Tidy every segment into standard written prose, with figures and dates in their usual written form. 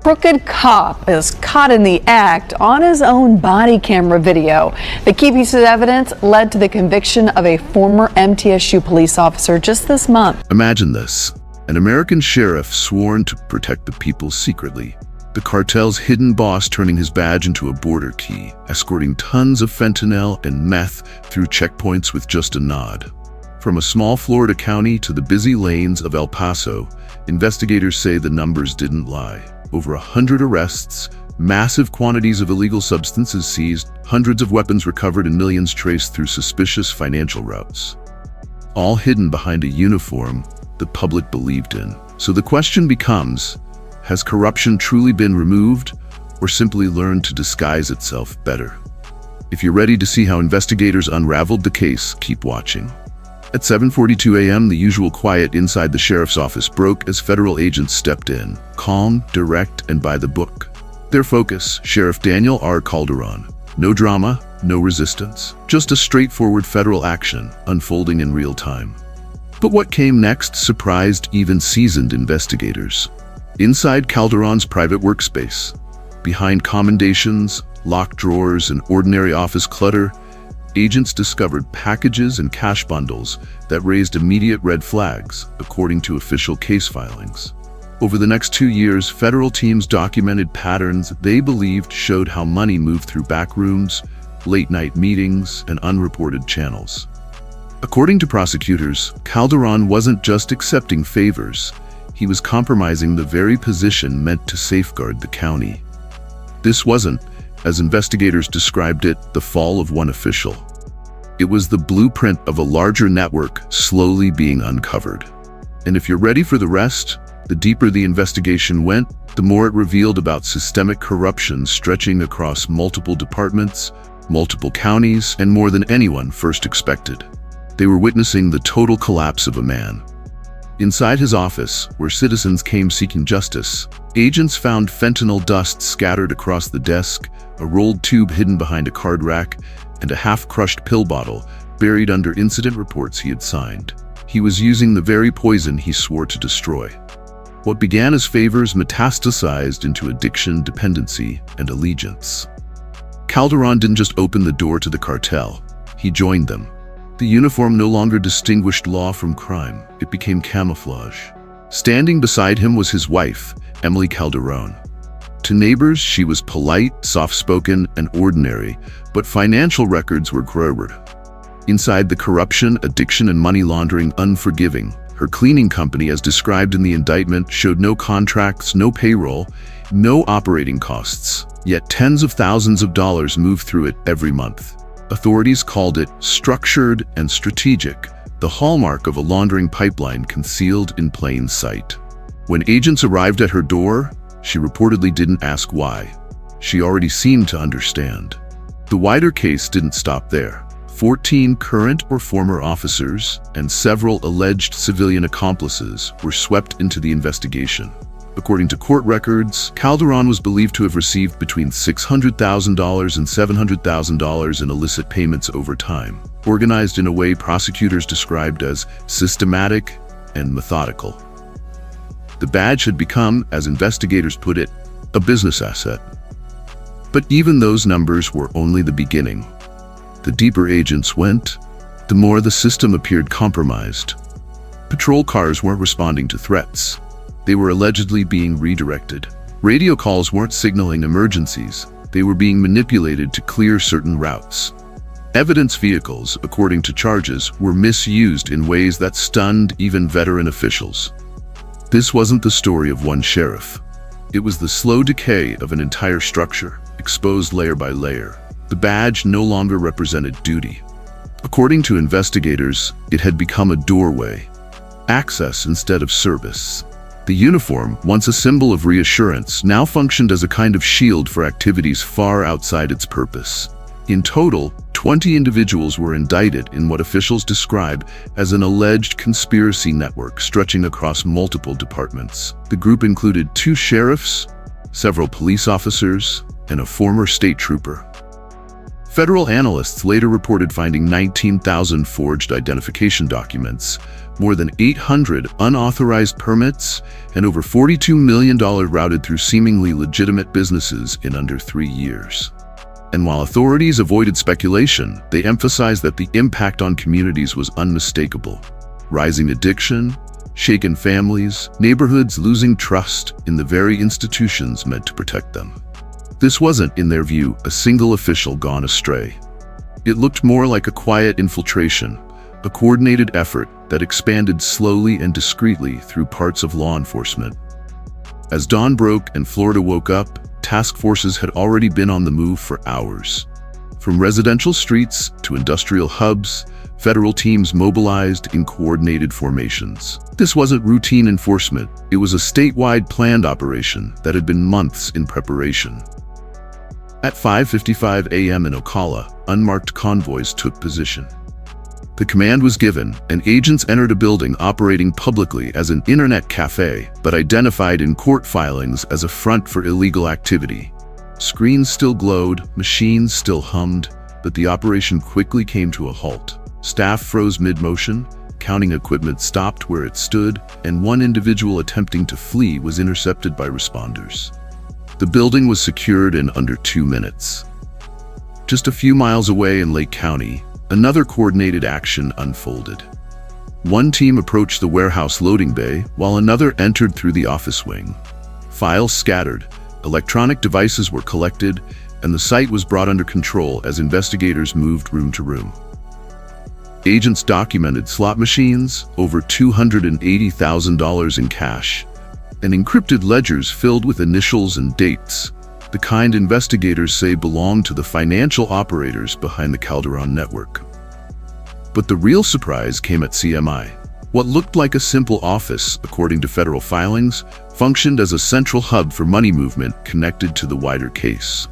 Crooked cop is caught in the act on his own body camera video. The key piece of evidence led to the conviction of a former MTSU police officer just this month. Imagine this: an American sheriff sworn to protect the people secretly. The cartel's hidden boss turning his badge into a border key, escorting tons of fentanyl and meth through checkpoints with just a nod. From a small Florida county to the busy lanes of El Paso, investigators say the numbers didn't lie. Over 100 arrests, massive quantities of illegal substances seized, hundreds of weapons recovered, and millions traced through suspicious financial routes. All hidden behind a uniform the public believed in. So the question becomes, has corruption truly been removed, or simply learned to disguise itself better? If you're ready to see how investigators unraveled the case, keep watching. At 7:42 a.m., the usual quiet inside the sheriff's office broke as federal agents stepped in, calm, direct, and by the book. Their focus, Sheriff Daniel R. Calderon. No drama, no resistance, just a straightforward federal action unfolding in real time. But what came next surprised even seasoned investigators. Inside Calderon's private workspace, behind commendations, locked drawers, and ordinary office clutter, agents discovered packages and cash bundles that raised immediate red flags, according to official case filings. Over the next 2 years, federal teams documented patterns they believed showed how money moved through back rooms, late-night meetings, and unreported channels. According to prosecutors, Calderon wasn't just accepting favors, he was compromising the very position meant to safeguard the county. This wasn't, as investigators described it, the fall of one official. It was the blueprint of a larger network slowly being uncovered. And if you're ready for the rest, the deeper the investigation went, the more it revealed about systemic corruption stretching across multiple departments, multiple counties, and more than anyone first expected. They were witnessing the total collapse of a man. Inside his office, where citizens came seeking justice, agents found fentanyl dust scattered across the desk, a rolled tube hidden behind a card rack, and a half-crushed pill bottle buried under incident reports he had signed. He was using the very poison he swore to destroy. What began as favors metastasized into addiction, dependency, and allegiance. Calderon didn't just open the door to the cartel, he joined them. The uniform no longer distinguished law from crime, it became camouflage. Standing beside him was his wife, Emily Calderon. To neighbors, she was polite, soft-spoken, and ordinary, but financial records were growered. Inside, the corruption, addiction, and money laundering unforgiving. Her cleaning company, as described in the indictment, showed no contracts, no payroll, no operating costs, yet tens of thousands of dollars moved through it every month. Authorities called it structured and strategic, the hallmark of a laundering pipeline concealed in plain sight. When agents arrived at her door, she reportedly didn't ask why. She already seemed to understand. The wider case didn't stop there. 14 current or former officers and several alleged civilian accomplices were swept into the investigation. According to court records, Calderon was believed to have received between $600,000 and $700,000 in illicit payments over time, organized in a way prosecutors described as systematic and methodical. The badge had become, as investigators put it, a business asset. But even those numbers were only the beginning. The deeper agents went, the more the system appeared compromised. Patrol cars weren't responding to threats. They were allegedly being redirected. Radio calls weren't signaling emergencies. They were being manipulated to clear certain routes. Evidence vehicles, according to charges, were misused in ways that stunned even veteran officials. This wasn't the story of one sheriff. It was the slow decay of an entire structure, exposed layer by layer. The badge no longer represented duty. According to investigators, it had become a doorway, access instead of service. The uniform, once a symbol of reassurance, now functioned as a kind of shield for activities far outside its purpose. In total, 20 individuals were indicted in what officials describe as an alleged conspiracy network stretching across multiple departments. The group included 2 sheriffs, several police officers, and a former state trooper. Federal analysts later reported finding 19,000 forged identification documents, more than 800 unauthorized permits, and over $42 million routed through seemingly legitimate businesses in under 3 years. And while authorities avoided speculation, they emphasized that the impact on communities was unmistakable. Rising addiction, shaken families, neighborhoods losing trust in the very institutions meant to protect them. This wasn't, in their view, a single official gone astray. It looked more like a quiet infiltration, a coordinated effort that expanded slowly and discreetly through parts of law enforcement. As dawn broke and Florida woke up, task forces had already been on the move for hours. From residential streets to industrial hubs, federal teams mobilized in coordinated formations. This wasn't routine enforcement, it was a statewide planned operation that had been months in preparation. At 5:55 a.m. in Ocala, unmarked convoys took position. The command was given, and agents entered a building operating publicly as an internet cafe, but identified in court filings as a front for illegal activity. Screens still glowed, machines still hummed, but the operation quickly came to a halt. Staff froze mid-motion, counting equipment stopped where it stood, and one individual attempting to flee was intercepted by responders. The building was secured in under 2 minutes. Just a few miles away in Lake County, another coordinated action unfolded. One team approached the warehouse loading bay, while another entered through the office wing. Files scattered, electronic devices were collected, and the site was brought under control as investigators moved room to room. Agents documented slot machines, over $280,000 in cash, and encrypted ledgers filled with initials and dates, the kind investigators say belonged to the financial operators behind the Calderon network. But the real surprise came at CMI. What looked like a simple office, according to federal filings, functioned as a central hub for money movement connected to the wider case.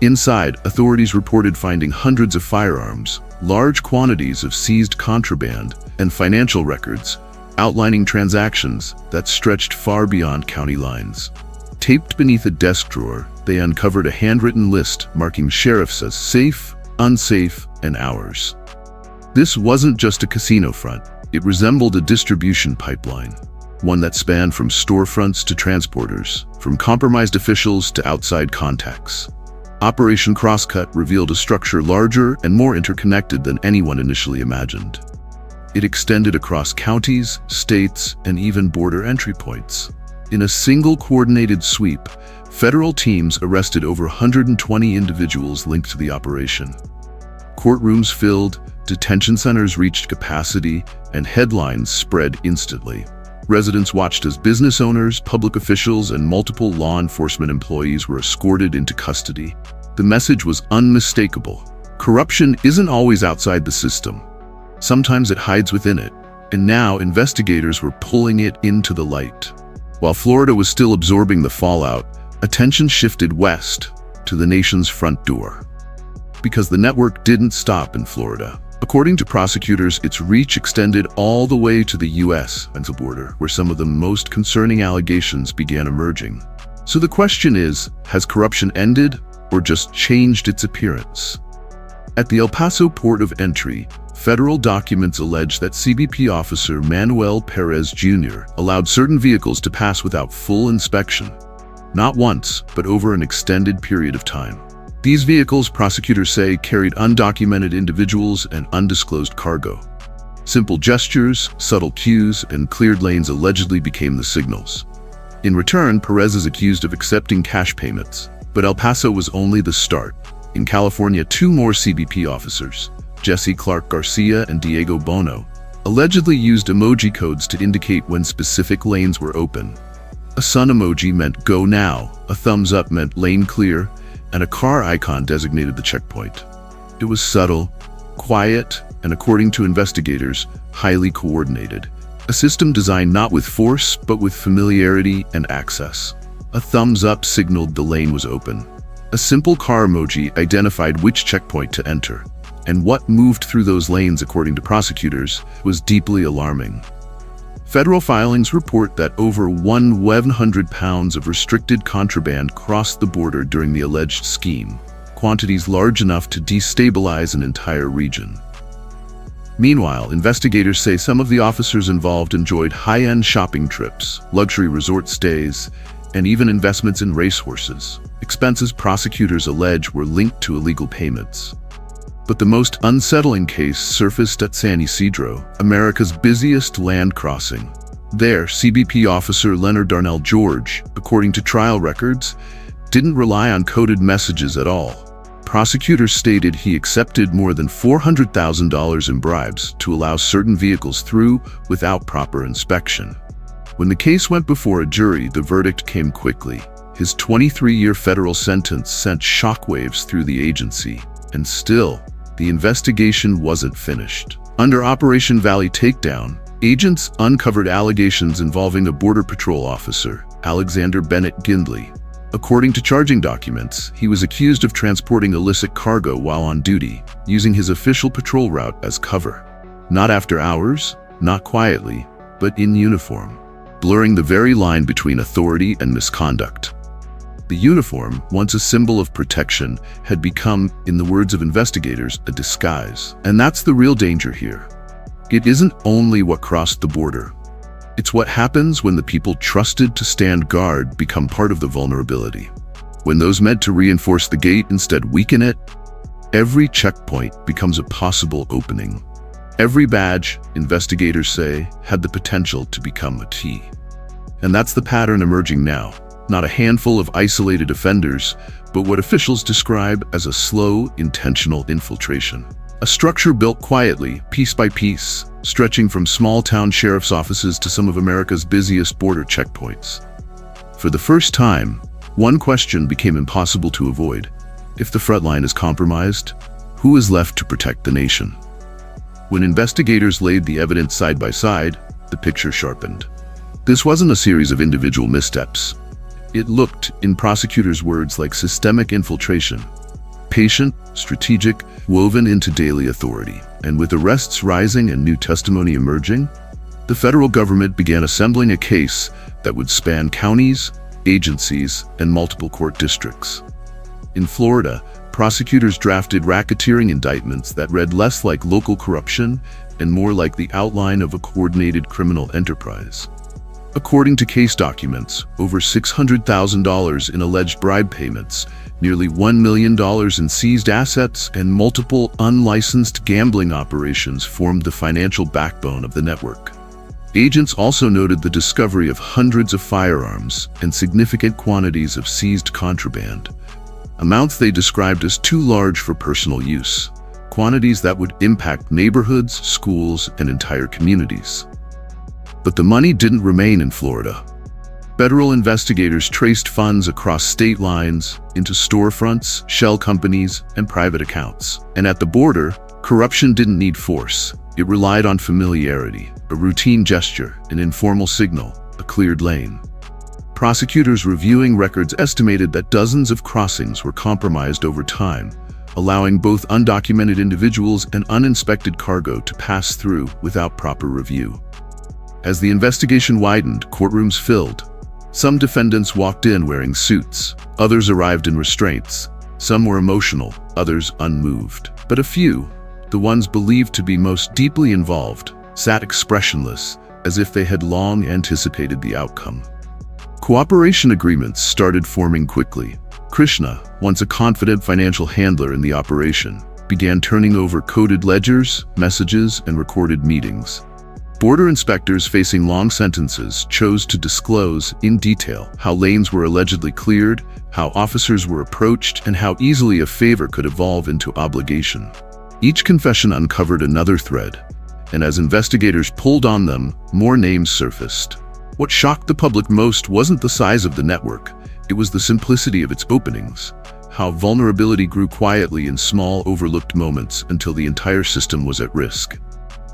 Inside, authorities reported finding hundreds of firearms, large quantities of seized contraband, and financial records, outlining transactions that stretched far beyond county lines. Taped beneath a desk drawer, they uncovered a handwritten list marking sheriffs as safe, unsafe, and hours. This wasn't just a casino front. It resembled a distribution pipeline, one that spanned from storefronts to transporters, from compromised officials to outside contacts. Operation Crosscut revealed a structure larger and more interconnected than anyone initially imagined. It extended across counties, states, and even border entry points. In a single coordinated sweep, federal teams arrested over 120 individuals linked to the operation. Courtrooms filled, detention centers reached capacity, and headlines spread instantly. Residents watched as business owners, public officials, and multiple law enforcement employees were escorted into custody. The message was unmistakable. Corruption isn't always outside the system. Sometimes it hides within it, and now investigators were pulling it into the light. While Florida was still absorbing the fallout, attention shifted west to the nation's front door. Because the network didn't stop in Florida. According to prosecutors, its reach extended all the way to the U.S. and the border, where some of the most concerning allegations began emerging. So the question is, has corruption ended or just changed its appearance? At the El Paso port of entry, federal documents allege that CBP officer Manuel Perez Jr. allowed certain vehicles to pass without full inspection. Not once, but over an extended period of time. These vehicles, prosecutors say, carried undocumented individuals and undisclosed cargo. Simple gestures, subtle cues, and cleared lanes allegedly became the signals. In return, Perez is accused of accepting cash payments. But El Paso was only the start. In California, 2 more CBP officers, Jesse Clark Garcia and Diego Bono, allegedly used emoji codes to indicate when specific lanes were open. A sun emoji meant go now, a thumbs up meant lane clear, and a car icon designated the checkpoint. It was subtle, quiet, and according to investigators, highly coordinated. A system designed not with force, but with familiarity and access. A thumbs up signaled the lane was open. A simple car emoji identified which checkpoint to enter. And what moved through those lanes, according to prosecutors, was deeply alarming. Federal filings report that over 100 pounds of restricted contraband crossed the border during the alleged scheme. quantities large enough to destabilize an entire region. Meanwhile, investigators say some of the officers involved enjoyed high-end shopping trips, luxury resort stays, and even investments in racehorses, expenses prosecutors allege were linked to illegal payments. But the most unsettling case surfaced at San Isidro, America's busiest land crossing. There, CBP officer Leonard Darnell George, according to trial records, didn't rely on coded messages at all. Prosecutors stated he accepted more than $400,000 in bribes to allow certain vehicles through without proper inspection. When the case went before a jury, the verdict came quickly. His 23-year federal sentence sent shockwaves through the agency, and still, the investigation wasn't finished. Under Operation Valley Takedown, agents uncovered allegations involving a Border Patrol officer, Alexander Bennett Gindley. According to charging documents, he was accused of transporting illicit cargo while on duty, using his official patrol route as cover. Not after hours, not quietly, but in uniform, blurring the very line between authority and misconduct. The uniform, once a symbol of protection, had become, in the words of investigators, a disguise. And that's the real danger here. It isn't only what crossed the border. It's what happens when the people trusted to stand guard become part of the vulnerability. When those meant to reinforce the gate instead weaken it, every checkpoint becomes a possible opening. Every badge, investigators say, had the potential to become a T. And that's the pattern emerging now. Not a handful of isolated offenders, but what officials describe as a slow, intentional infiltration. A structure built quietly, piece by piece, stretching from small-town sheriff's offices to some of America's busiest border checkpoints. For the first time, one question became impossible to avoid. If the front line is compromised, who is left to protect the nation? When investigators laid the evidence side by side, the picture sharpened. This wasn't a series of individual missteps. It looked, in prosecutors' words, like systemic infiltration. Patient, strategic, woven into daily authority. And with arrests rising and new testimony emerging, the federal government began assembling a case that would span counties, agencies, and multiple court districts. In Florida, prosecutors drafted racketeering indictments that read less like local corruption and more like the outline of a coordinated criminal enterprise. According to case documents, over $600,000 in alleged bribe payments, nearly $1 million in seized assets, and multiple unlicensed gambling operations formed the financial backbone of the network. Agents also noted the discovery of hundreds of firearms and significant quantities of seized contraband, amounts they described as too large for personal use, quantities that would impact neighborhoods, schools, and entire communities. But the money didn't remain in Florida. Federal investigators traced funds across state lines into storefronts, shell companies, and private accounts. And at the border, corruption didn't need force. It relied on familiarity, a routine gesture, an informal signal, a cleared lane. Prosecutors reviewing records estimated that dozens of crossings were compromised over time, allowing both undocumented individuals and uninspected cargo to pass through without proper review. As the investigation widened, courtrooms filled. Some defendants walked in wearing suits. Others arrived in restraints. Some were emotional, others unmoved. But a few, the ones believed to be most deeply involved, sat expressionless, as if they had long anticipated the outcome. Cooperation agreements started forming quickly. Krishna, once a confident financial handler in the operation, began turning over coded ledgers, messages, and recorded meetings. Border inspectors facing long sentences chose to disclose in detail how lanes were allegedly cleared, how officers were approached, and how easily a favor could evolve into obligation. Each confession uncovered another thread, and as investigators pulled on them, more names surfaced. What shocked the public most wasn't the size of the network, it was the simplicity of its openings, how vulnerability grew quietly in small, overlooked moments until the entire system was at risk.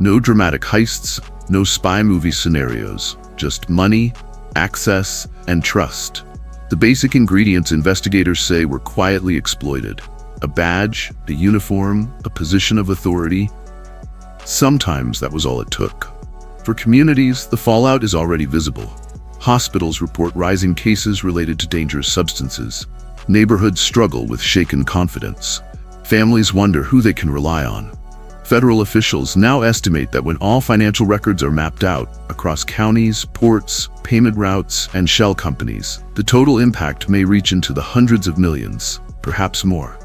No dramatic heists, no spy movie scenarios, just money, access, and trust. The basic ingredients investigators say were quietly exploited. A badge, a uniform, a position of authority. Sometimes that was all it took. For communities, the fallout is already visible. Hospitals report rising cases related to dangerous substances. Neighborhoods struggle with shaken confidence. Families wonder who they can rely on. Federal officials now estimate that when all financial records are mapped out across counties, ports, payment routes, and shell companies, the total impact may reach into the hundreds of millions, perhaps more.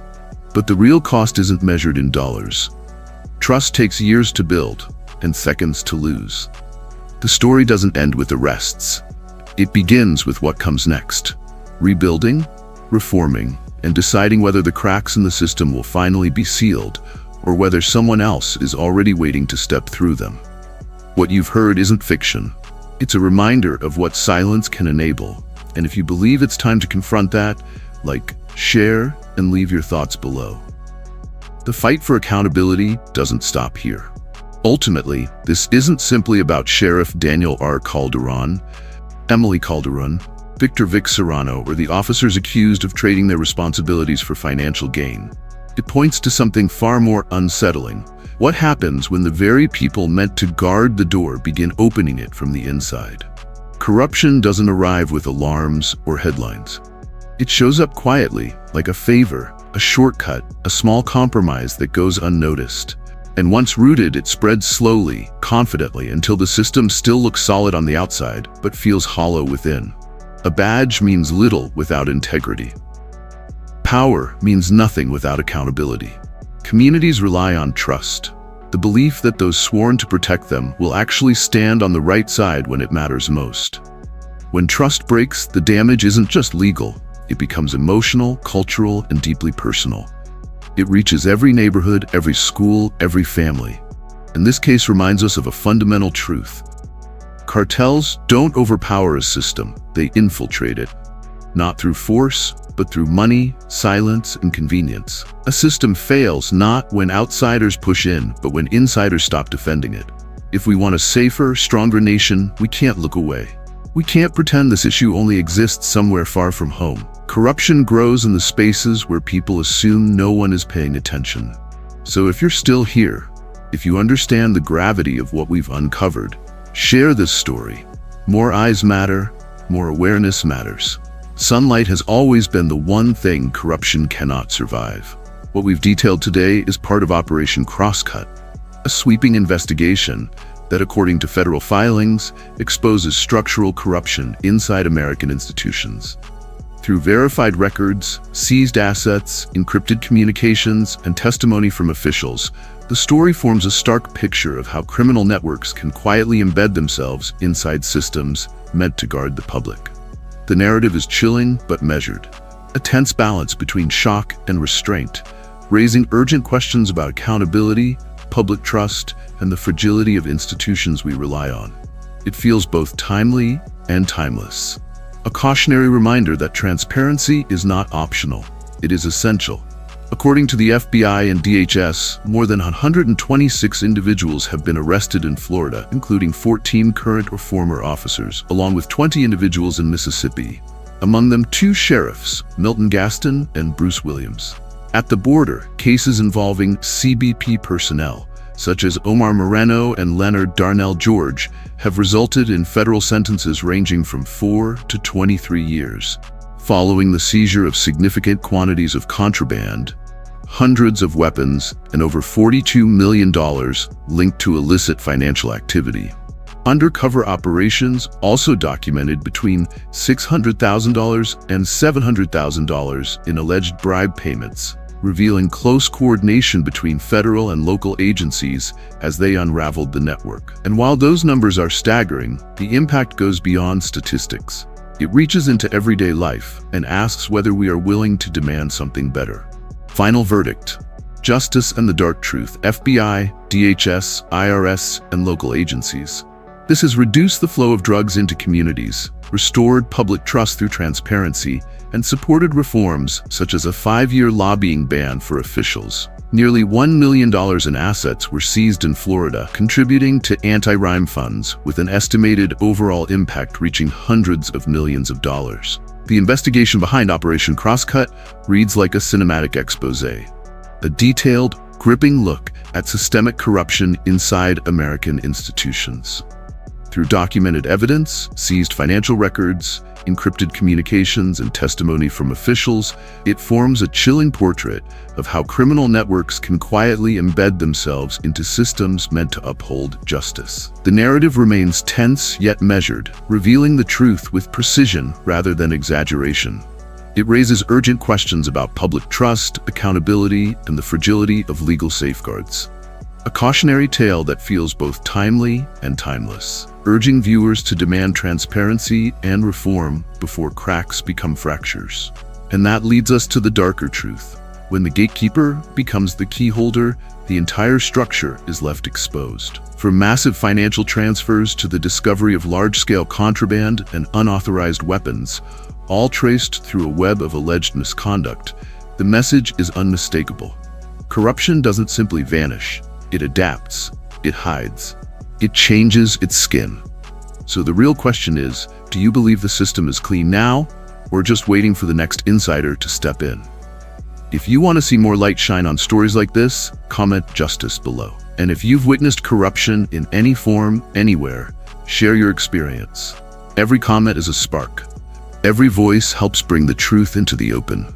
But the real cost isn't measured in dollars. Trust takes years to build and seconds to lose. The story doesn't end with arrests. It begins with what comes next: rebuilding, reforming, and deciding whether the cracks in the system will finally be sealed or whether someone else is already waiting to step through them. What you've heard isn't fiction. It's a reminder of what silence can enable. And if you believe it's time to confront that, share and leave your thoughts below. The fight for accountability doesn't stop here. Ultimately, this isn't simply about Sheriff Daniel R. Calderon, Emily Calderon, Victor Vic Serrano, or the officers accused of trading their responsibilities for financial gain. It points to something far more unsettling. What happens when the very people meant to guard the door begin opening it from the inside? Corruption doesn't arrive with alarms or headlines. It shows up quietly, like a favor, a shortcut, a small compromise that goes unnoticed. And once rooted, it spreads slowly, confidently, until the system still looks solid on the outside, but feels hollow within. A badge means little without integrity. Power means nothing without accountability. Communities rely on trust, the belief that those sworn to protect them will actually stand on the right side when it matters most. When trust breaks, the damage isn't just legal. It becomes emotional, cultural, and deeply personal. It reaches every neighborhood, every school, every family. And this case reminds us of a fundamental truth. Cartels don't overpower a system, they infiltrate it. Not through force, but through money, silence, and convenience. A system fails not when outsiders push in, but when insiders stop defending it. If we want a safer, stronger nation, we can't look away. We can't pretend this issue only exists somewhere far from home. Corruption grows in the spaces where people assume no one is paying attention. So if you're still here, if you understand the gravity of what we've uncovered, share this story. More eyes matter, more awareness matters. Sunlight has always been the one thing corruption cannot survive. What we've detailed today is part of Operation Crosscut, a sweeping investigation that, according to federal filings, exposes structural corruption inside American institutions. Through verified records, seized assets, encrypted communications, and testimony from officials, the story forms a stark picture of how criminal networks can quietly embed themselves inside systems meant to guard the public. The narrative is chilling but measured, a tense balance between shock and restraint, raising urgent questions about accountability, public trust, and the fragility of institutions we rely on. It feels both timely and timeless. A cautionary reminder that transparency is not optional, it is essential. According to the FBI and DHS, more than 126 individuals have been arrested in Florida, including 14 current or former officers, along with 20 individuals in Mississippi. Among them, 2 sheriffs, Milton Gaston and Bruce Williams. At the border, cases involving CBP personnel, such as Omar Moreno and Leonard Darnell George, have resulted in federal sentences ranging from 4 to 23 years. Following the seizure of significant quantities of contraband, hundreds of weapons, and over $42 million linked to illicit financial activity. Undercover operations also documented between $600,000 and $700,000 in alleged bribe payments, revealing close coordination between federal and local agencies as they unraveled the network. And while those numbers are staggering, the impact goes beyond statistics. It reaches into everyday life and asks whether we are willing to demand something better. Final verdict: justice and the dark truth. FBI, DHS, IRS, and local agencies. This has reduced the flow of drugs into communities, restored public trust through transparency, and supported reforms such as a 5-year lobbying ban for officials. Nearly $1 million in assets were seized in Florida, contributing to anti-crime funds, with an estimated overall impact reaching hundreds of millions of dollars. The investigation behind Operation Crosscut reads like a cinematic expose, a detailed, gripping look at systemic corruption inside American institutions. Through documented evidence, seized financial records, encrypted communications, and testimony from officials, it forms a chilling portrait of how criminal networks can quietly embed themselves into systems meant to uphold justice. The narrative remains tense yet measured, revealing the truth with precision rather than exaggeration. It raises urgent questions about public trust, accountability, and the fragility of legal safeguards. A cautionary tale that feels both timely and timeless, urging viewers to demand transparency and reform before cracks become fractures. And that leads us to the darker truth. When the gatekeeper becomes the key holder, the entire structure is left exposed. From massive financial transfers to the discovery of large-scale contraband and unauthorized weapons, all traced through a web of alleged misconduct, the message is unmistakable. Corruption doesn't simply vanish. It adapts, it hides, it changes its skin. So the real question is, do you believe the system is clean now, or just waiting for the next insider to step in? If you want to see more light shine on stories like this, comment justice below. And if you've witnessed corruption in any form, anywhere, share your experience. Every comment is a spark. Every voice helps bring the truth into the open.